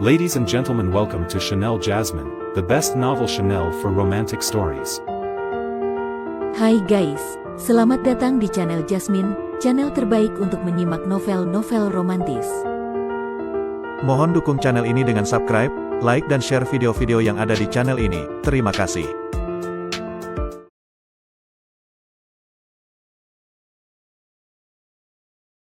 Ladies and gentlemen, welcome to Chanel Jasmine, the best novel Chanel for romantic stories. Hai guys, selamat datang di channel Jasmine, channel terbaik untuk menyimak novel-novel romantis. Mohon dukung channel ini dengan subscribe, like dan share video-video yang ada di channel ini. Terima kasih.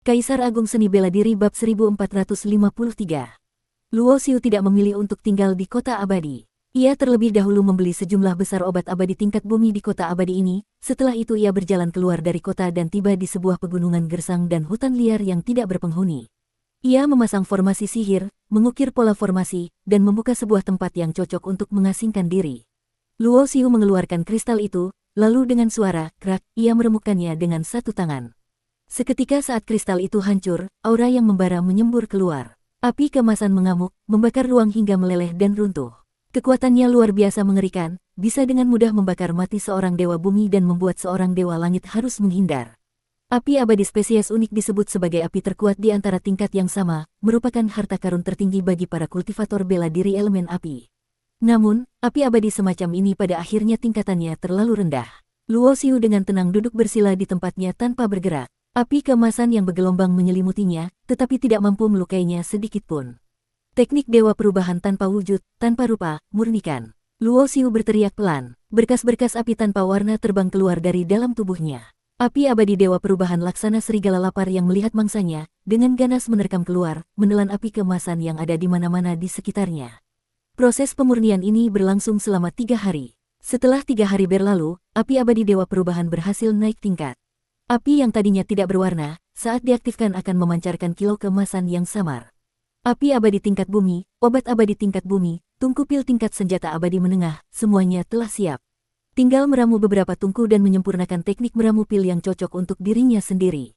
Kaisar Agung Seni Bela Diri Bab 1453. Luo Xiu tidak memilih untuk tinggal di kota abadi. Ia terlebih dahulu membeli sejumlah besar obat abadi tingkat bumi di kota abadi ini. Setelah itu ia berjalan keluar dari kota dan tiba di sebuah pegunungan gersang dan hutan liar yang tidak berpenghuni. Ia memasang formasi sihir, mengukir pola formasi, dan membuka sebuah tempat yang cocok untuk mengasingkan diri. Luo Xiu mengeluarkan kristal itu, lalu dengan suara krak, ia meremukkannya dengan satu tangan. Seketika saat kristal itu hancur, aura yang membara menyembur keluar. Api keemasan mengamuk, membakar ruang hingga meleleh dan runtuh. Kekuatannya luar biasa mengerikan, bisa dengan mudah membakar mati seorang dewa bumi dan membuat seorang dewa langit harus menghindar. Api abadi spesies unik disebut sebagai api terkuat di antara tingkat yang sama, merupakan harta karun tertinggi bagi para kultivator bela diri elemen api. Namun, api abadi semacam ini pada akhirnya tingkatannya terlalu rendah. Luo Xiu dengan tenang duduk bersila di tempatnya tanpa bergerak. Api keemasan yang bergelombang menyelimutinya, tetapi tidak mampu melukainya sedikitpun. Teknik dewa perubahan tanpa wujud, tanpa rupa, murnikan. Luo Xiu berteriak pelan. Berkas-berkas api tanpa warna terbang keluar dari dalam tubuhnya. Api abadi dewa perubahan laksana serigala lapar yang melihat mangsanya, dengan ganas menerkam keluar, menelan api keemasan yang ada di mana-mana di sekitarnya. Proses pemurnian ini berlangsung selama 3 hari. Setelah 3 hari berlalu, api abadi dewa perubahan berhasil naik tingkat. Api yang tadinya tidak berwarna, saat diaktifkan akan memancarkan kilau keemasan yang samar. Api abadi tingkat bumi, obat abadi tingkat bumi, tungku pil tingkat senjata abadi menengah, semuanya telah siap. Tinggal meramu beberapa tungku dan menyempurnakan teknik meramu pil yang cocok untuk dirinya sendiri.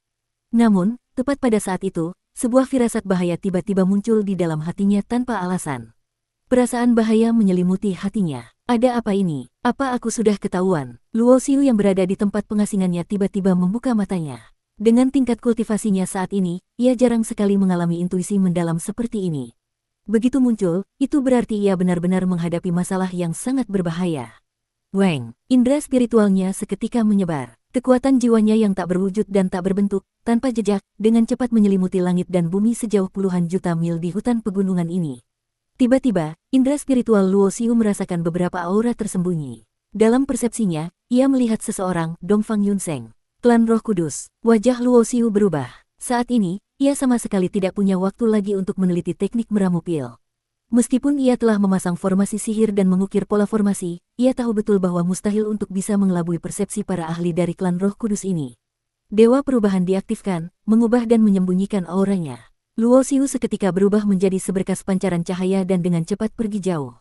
Namun, tepat pada saat itu, sebuah firasat bahaya tiba-tiba muncul di dalam hatinya tanpa alasan. Perasaan bahaya menyelimuti hatinya. Ada apa ini? Apa aku sudah ketahuan? Luo Xiu yang berada di tempat pengasingannya tiba-tiba membuka matanya. Dengan tingkat kultivasinya saat ini, ia jarang sekali mengalami intuisi mendalam seperti ini. Begitu muncul, itu berarti ia benar-benar menghadapi masalah yang sangat berbahaya. Weng, indera spiritualnya seketika menyebar. Kekuatan jiwanya yang tak berwujud dan tak berbentuk, tanpa jejak, dengan cepat menyelimuti langit dan bumi sejauh puluhan juta mil di hutan pegunungan ini. Tiba-tiba, indera spiritual Luo Xiu merasakan beberapa aura tersembunyi. Dalam persepsinya, ia melihat seseorang, Dongfang Yunseng. Klan Roh Kudus. Wajah Luo Xiu berubah. Saat ini, ia sama sekali tidak punya waktu lagi untuk meneliti teknik meramu pil. Meskipun ia telah memasang formasi sihir dan mengukir pola formasi, ia tahu betul bahwa mustahil untuk bisa mengelabui persepsi para ahli dari klan Roh Kudus ini. Dewa perubahan diaktifkan, mengubah dan menyembunyikan auranya. Luo Xiu seketika berubah menjadi seberkas pancaran cahaya dan dengan cepat pergi jauh.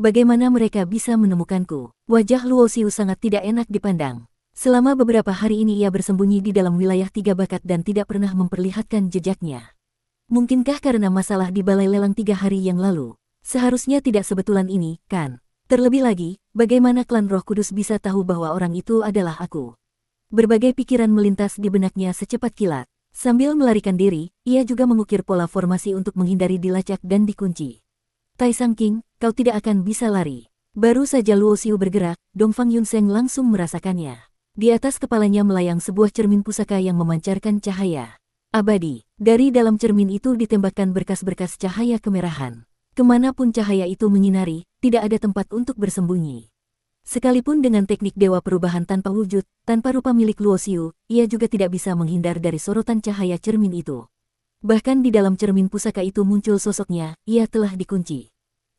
Bagaimana mereka bisa menemukanku? Wajah Luo Xiu sangat tidak enak dipandang. Selama beberapa hari ini ia bersembunyi di dalam wilayah 3 bakat dan tidak pernah memperlihatkan jejaknya. Mungkinkah karena masalah di balai lelang 3 hari yang lalu? Seharusnya tidak sebetulan ini, kan? Terlebih lagi, bagaimana klan Roh Kudus bisa tahu bahwa orang itu adalah aku? Berbagai pikiran melintas di benaknya secepat kilat. Sambil melarikan diri, ia juga mengukir pola formasi untuk menghindari dilacak dan dikunci. Taisang King, kau tidak akan bisa lari. Baru saja Luo Xiu bergerak, Dongfang Yunseng langsung merasakannya. Di atas kepalanya melayang sebuah cermin pusaka yang memancarkan cahaya abadi. Dari dalam cermin itu ditembakkan berkas-berkas cahaya kemerahan. Kemanapun cahaya itu menyinari, tidak ada tempat untuk bersembunyi. Sekalipun dengan teknik dewa perubahan tanpa wujud, tanpa rupa milik Luo Xiu, ia juga tidak bisa menghindar dari sorotan cahaya cermin itu. Bahkan di dalam cermin pusaka itu muncul sosoknya, ia telah dikunci.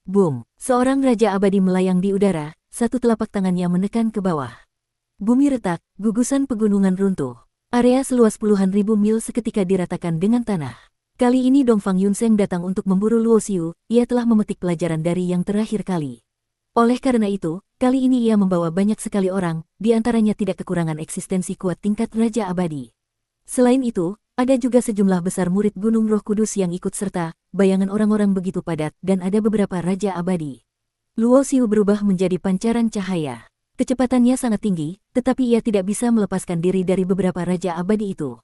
Boom! Seorang raja abadi melayang di udara, satu telapak tangannya menekan ke bawah. Bumi retak, gugusan pegunungan runtuh. Area seluas puluhan ribu mil seketika diratakan dengan tanah. Kali ini Dongfang Yunseng datang untuk memburu Luo Xiu, ia telah memetik pelajaran dari yang terakhir kali. Oleh karena itu, kali ini ia membawa banyak sekali orang, di antaranya tidak kekurangan eksistensi kuat tingkat Raja Abadi. Selain itu, ada juga sejumlah besar murid Gunung Roh Kudus yang ikut serta, bayangan orang-orang begitu padat, dan ada beberapa Raja Abadi. Luo Xiu berubah menjadi pancaran cahaya. Kecepatannya sangat tinggi, tetapi ia tidak bisa melepaskan diri dari beberapa Raja Abadi itu.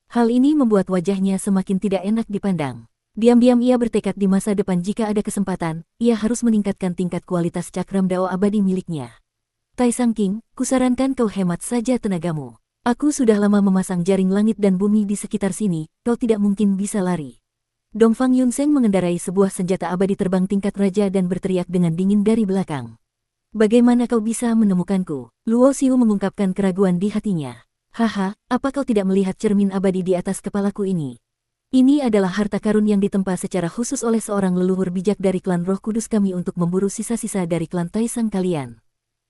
Hal ini membuat wajahnya semakin tidak enak dipandang. Diam-diam ia bertekad di masa depan jika ada kesempatan, ia harus meningkatkan tingkat kualitas cakram dao abadi miliknya. Taisang King, kusarankan kau hemat saja tenagamu. Aku sudah lama memasang jaring langit dan bumi di sekitar sini, kau tidak mungkin bisa lari. Dongfang Yunseng mengendarai sebuah senjata abadi terbang tingkat raja dan berteriak dengan dingin dari belakang. Bagaimana kau bisa menemukanku? Luo Xiu mengungkapkan keraguan di hatinya. Haha, apa kau tidak melihat cermin abadi di atas kepalaku ini? Ini adalah harta karun yang ditempa secara khusus oleh seorang leluhur bijak dari klan Roh Kudus kami untuk memburu sisa-sisa dari klan Taisang kalian.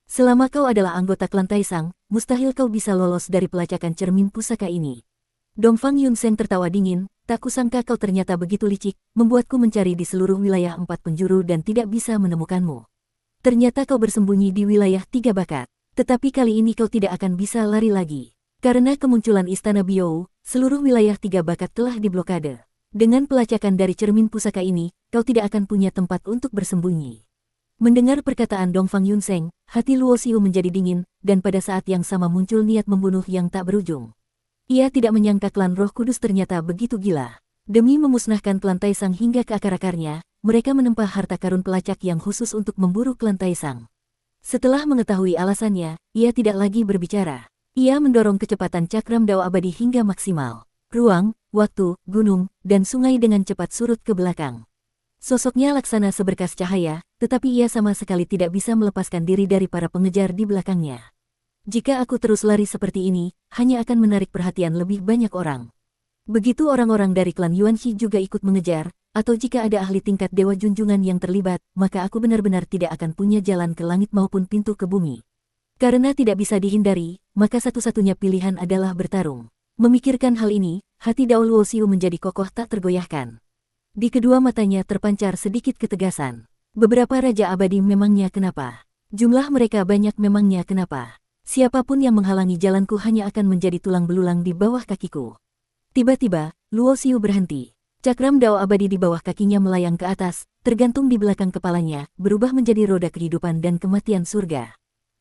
Selama kau adalah anggota klan Taisang, mustahil kau bisa lolos dari pelacakan cermin pusaka ini. Dongfang Yunseng tertawa dingin, tak kusangka kau ternyata begitu licik, membuatku mencari di seluruh wilayah 4 penjuru dan tidak bisa menemukanmu. Ternyata kau bersembunyi di wilayah 3 bakat, tetapi kali ini kau tidak akan bisa lari lagi. Karena kemunculan Istana Biou, seluruh wilayah 3 bakat telah diblokade. Dengan pelacakan dari cermin pusaka ini, kau tidak akan punya tempat untuk bersembunyi. Mendengar perkataan Dongfang Yunseng, hati Luo Xiu menjadi dingin, dan pada saat yang sama muncul niat membunuh yang tak berujung. Ia tidak menyangka klan Roh Kudus ternyata begitu gila. Demi memusnahkan klan Taisang hingga ke akar-akarnya, mereka menempah harta karun pelacak yang khusus untuk memburu klan Taisang. Setelah mengetahui alasannya, ia tidak lagi berbicara. Ia mendorong kecepatan cakram dao abadi hingga maksimal. Ruang, waktu, gunung, dan sungai dengan cepat surut ke belakang. Sosoknya laksana seberkas cahaya, tetapi ia sama sekali tidak bisa melepaskan diri dari para pengejar di belakangnya. Jika aku terus lari seperti ini, hanya akan menarik perhatian lebih banyak orang. Begitu orang-orang dari klan Yuanxi juga ikut mengejar, atau jika ada ahli tingkat dewa junjungan yang terlibat, maka aku benar-benar tidak akan punya jalan ke langit maupun pintu ke bumi. Karena tidak bisa dihindari, maka satu-satunya pilihan adalah bertarung. Memikirkan hal ini, hati Dao Luo Xiu menjadi kokoh tak tergoyahkan. Di kedua matanya terpancar sedikit ketegasan. Beberapa raja abadi memangnya kenapa? Jumlah mereka banyak memangnya kenapa? Siapapun yang menghalangi jalanku hanya akan menjadi tulang belulang di bawah kakiku. Tiba-tiba, Luo Xiu berhenti. Cakram dao abadi di bawah kakinya melayang ke atas, tergantung di belakang kepalanya, berubah menjadi roda kehidupan dan kematian surga.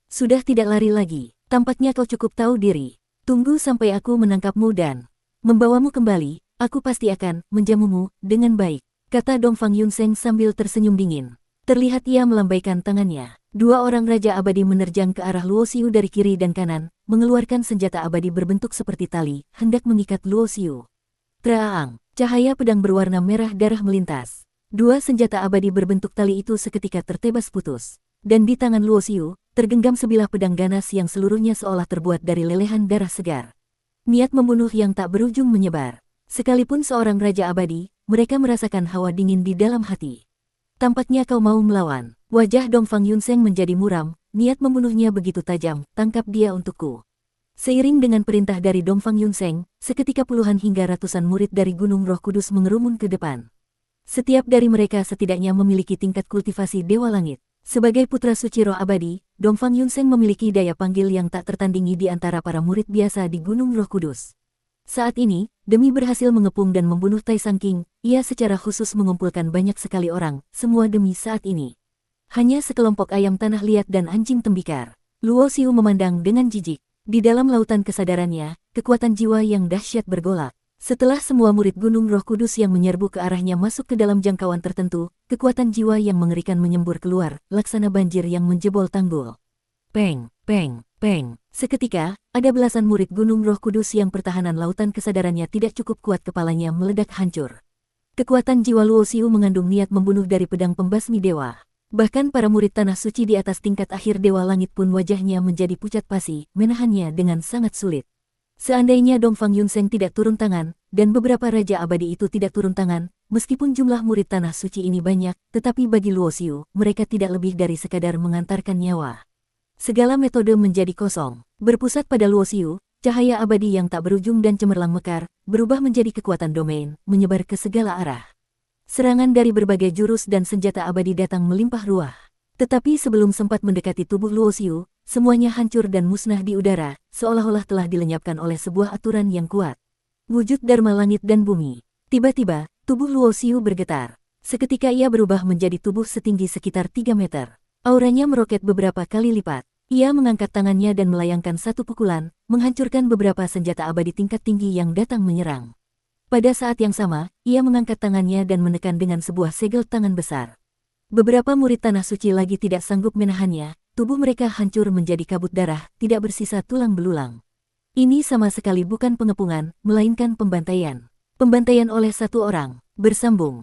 Sudah tidak lari lagi, tampaknya kau cukup tahu diri. Tunggu sampai aku menangkapmu dan membawamu kembali, aku pasti akan menjamumu dengan baik, kata Dongfang Yunseng sambil tersenyum dingin. Terlihat ia melambaikan tangannya. Dua orang raja abadi menerjang ke arah Luo Xiu dari kiri dan kanan, mengeluarkan senjata abadi berbentuk seperti tali, hendak mengikat Luo Xiu. Traang, cahaya pedang berwarna merah darah melintas. Dua senjata abadi berbentuk tali itu seketika tertebas putus. Dan di tangan Luo Xiu, tergenggam sebilah pedang ganas yang seluruhnya seolah terbuat dari lelehan darah segar. Niat membunuh yang tak berujung menyebar. Sekalipun seorang raja abadi, mereka merasakan hawa dingin di dalam hati. Tampaknya kau mau melawan. Wajah Dongfang Yunseng menjadi muram, niat membunuhnya begitu tajam, tangkap dia untukku. Seiring dengan perintah dari Dongfang Yunseng, seketika puluhan hingga ratusan murid dari Gunung Roh Kudus mengerumun ke depan. Setiap dari mereka setidaknya memiliki tingkat kultivasi Dewa Langit. Sebagai putra suci roh abadi, Dongfang Yunseng memiliki daya panggil yang tak tertandingi di antara para murid biasa di Gunung Roh Kudus. Saat ini, demi berhasil mengepung dan membunuh Taisang King, ia secara khusus mengumpulkan banyak sekali orang, semua demi saat ini. Hanya sekelompok ayam tanah liat dan anjing tembikar. Luo Xiu memandang dengan jijik. Di dalam lautan kesadarannya, kekuatan jiwa yang dahsyat bergolak. Setelah semua murid Gunung Roh Kudus yang menyerbu ke arahnya masuk ke dalam jangkauan tertentu, kekuatan jiwa yang mengerikan menyembur keluar, laksana banjir yang menjebol tanggul. Peng, peng, peng. Seketika, ada belasan murid Gunung Roh Kudus yang pertahanan lautan kesadarannya tidak cukup kuat, kepalanya meledak hancur. Kekuatan jiwa Luo Xiu mengandung niat membunuh dari pedang pembasmi dewa. Bahkan para murid tanah suci di atas tingkat akhir Dewa Langit pun wajahnya menjadi pucat pasi, menahannya dengan sangat sulit. Seandainya Dongfang Yunseng tidak turun tangan, dan beberapa raja abadi itu tidak turun tangan, meskipun jumlah murid tanah suci ini banyak, tetapi bagi Luo Xiu, mereka tidak lebih dari sekadar mengantarkan nyawa. Segala metode menjadi kosong. Berpusat pada Luo Xiu, cahaya abadi yang tak berujung dan cemerlang mekar, berubah menjadi kekuatan domain, menyebar ke segala arah. Serangan dari berbagai jurus dan senjata abadi datang melimpah ruah. Tetapi sebelum sempat mendekati tubuh Luo Xiu, semuanya hancur dan musnah di udara, seolah-olah telah dilenyapkan oleh sebuah aturan yang kuat. Wujud Dharma langit dan bumi. Tiba-tiba, tubuh Luo Xiu bergetar. Seketika ia berubah menjadi tubuh setinggi sekitar 3 meter. Auranya meroket beberapa kali lipat. Ia mengangkat tangannya dan melayangkan satu pukulan, menghancurkan beberapa senjata abadi tingkat tinggi yang datang menyerang. Pada saat yang sama, ia mengangkat tangannya dan menekan dengan sebuah segel tangan besar. Beberapa murid tanah suci lagi tidak sanggup menahannya, tubuh mereka hancur menjadi kabut darah, tidak bersisa tulang belulang. Ini sama sekali bukan pengepungan, melainkan pembantaian. Pembantaian oleh satu orang, bersambung.